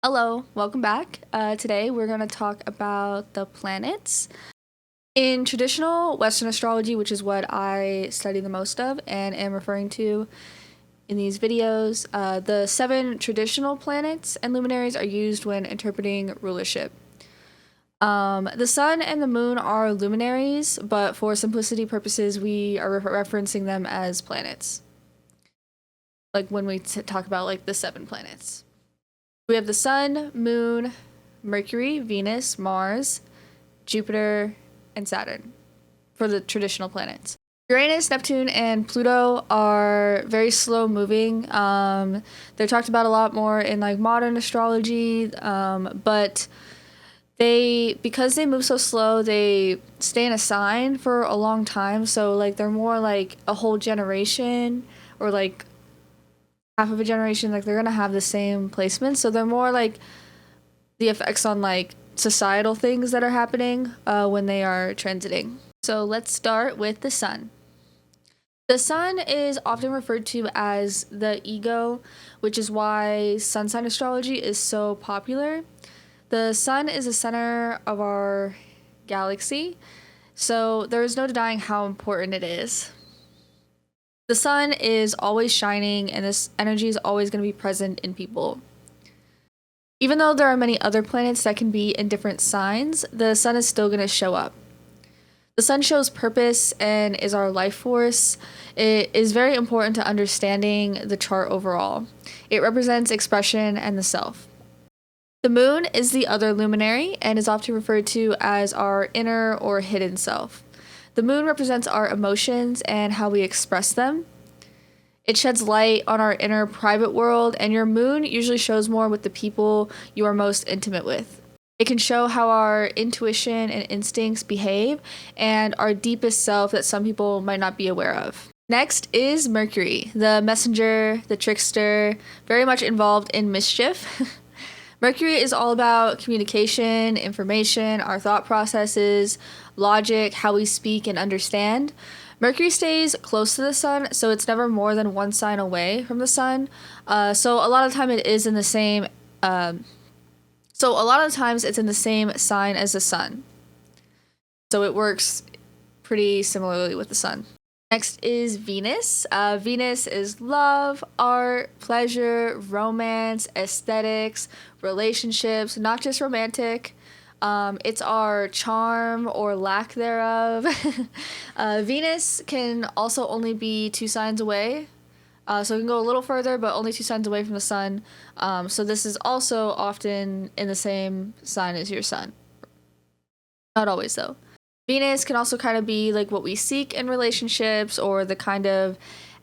Hello, welcome back. Today we're going to talk about the planets. In traditional Western astrology, which is what I study the most of and am referring to in these videos, the 7 traditional planets and luminaries are used when interpreting rulership. The sun and the moon are luminaries, but for simplicity purposes, we are referencing them as planets. Like when we talk about like the 7 planets. We have the sun, moon, Mercury, Venus, Mars, Jupiter, and Saturn for the traditional planets. Uranus, Neptune, and Pluto are very slow moving. They're talked about a lot more in like modern astrology, but because they move so slow, they stay in a sign for a long time. So like they're more like a whole generation or like half of a generation, like they're gonna have the same placement. So they're more like the effects on like societal things that are happening when they are transiting. So let's start with the sun. The sun is often referred to as the ego, which is why sun sign astrology is so popular. The sun is the center of our galaxy, so there is no denying how important it is. The sun is always shining, and this energy is always going to be present in people. Even though there are many other planets that can be in different signs, the sun is still going to show up. The sun shows purpose and is our life force. It is very important to understanding the chart overall. It represents expression and the self. The moon is the other luminary and is often referred to as our inner or hidden self. The moon represents our emotions and how we express them. It sheds light on our inner private world, and your moon usually shows more with the people you are most intimate with. It can show how our intuition and instincts behave and our deepest self that some people might not be aware of. Next is Mercury, the messenger, the trickster, very much involved in mischief. Mercury is all about communication, information, our thought processes, logic, how we speak and understand. Mercury stays close to the sun, so it's never more than one sign away from the sun. So a lot of time it is in the same. So a lot of times it's in the same sign as the sun. So it works pretty similarly with the sun. Next is Venus. Venus is love, art, pleasure, romance, aesthetics, relationships, not just romantic. It's our charm or lack thereof. Venus can also only be 2 signs away. So it can go a little further, but only 2 signs away from the sun. So this is also often in the same sign as your sun. Not always, though. Venus can also kind of be like what we seek in relationships or the kind of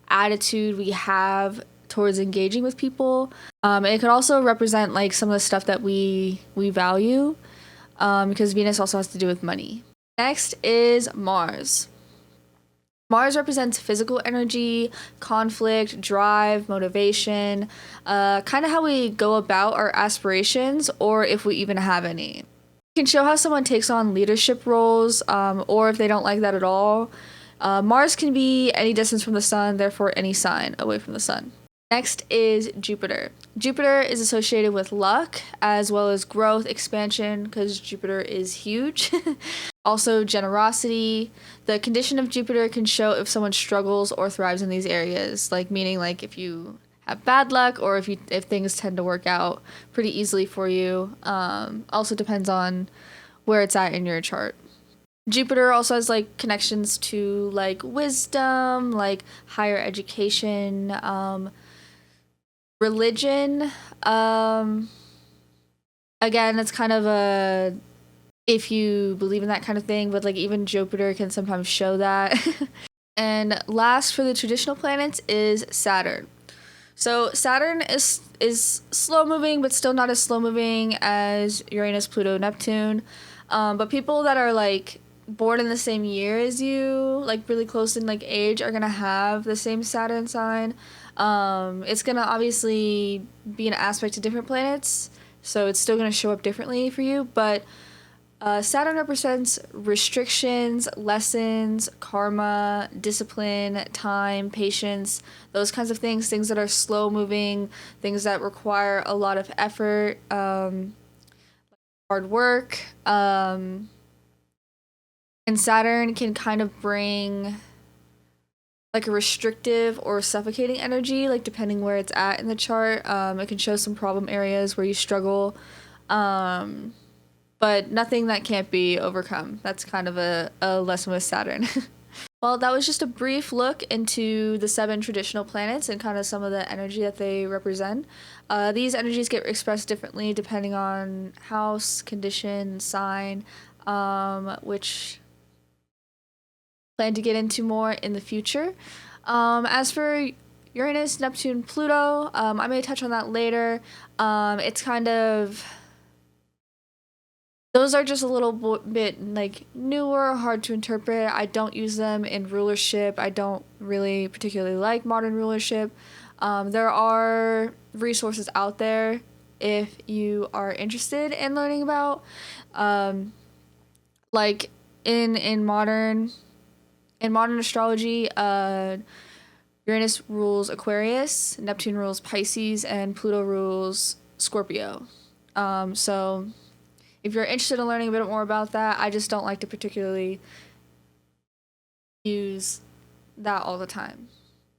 attitude we have towards engaging with people. It could also represent like some of the stuff that we value, because Venus also has to do with money. Next is Mars. Mars represents physical energy, conflict, drive, motivation, kind of how we go about our aspirations or if we even have any. It can show how someone takes on leadership roles, or if they don't like that at all. Mars can be any distance from the sun, therefore any sign away from the sun. Next is Jupiter. Jupiter is associated with luck as well as growth, expansion, because Jupiter is huge. Also generosity. The condition of Jupiter can show if someone struggles or thrives in these areas, like meaning like if you have bad luck or if things tend to work out pretty easily for you. Also depends on where it's at in your chart. Jupiter also has like connections to like wisdom, like higher education, religion. Again, it's kind of a if you believe in that kind of thing, but like even Jupiter can sometimes show that. And last for the traditional planets is Saturn. So Saturn is slow moving, but still not as slow moving as Uranus, Pluto, Neptune. But people that are like born in the same year as you, like really close in like age, are gonna have the same Saturn sign. It's gonna obviously be an aspect to different planets, so it's still gonna show up differently for you. But Saturn represents restrictions, lessons, karma, discipline, time, patience, those kinds of things that are slow moving, things that require a lot of effort, hard work. And Saturn can kind of bring like a restrictive or suffocating energy, like depending where it's at in the chart. It can show some problem areas where you struggle. But nothing that can't be overcome. That's kind of a lesson with Saturn. Well, that was just a brief look into the 7 traditional planets and kind of some of the energy that they represent. These energies get expressed differently depending on house, condition, sign, which I plan to get into more in the future. As for Uranus, Neptune, Pluto, I may touch on that later. It's kind of those are just a little bit like newer, hard to interpret. I don't use them in rulership. I don't really particularly like modern rulership. There are resources out there if you are interested in learning about, like in modern astrology. Uranus rules Aquarius, Neptune rules Pisces, and Pluto rules Scorpio. So if you're interested in learning a bit more about that, I just don't like to particularly use that all the time.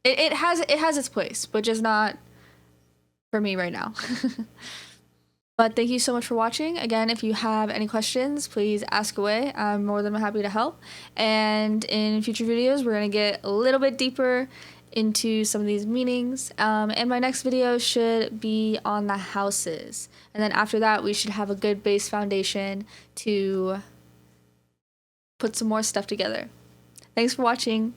It has its place, but just not for me right now. But thank you so much for watching. Again, if you have any questions, please ask away. I'm more than happy to help. And in future videos, we're going to get a little bit deeper into some of these meanings. And my next video should be on the houses. And then after that, we should have a good base foundation to put some more stuff together. Thanks for watching.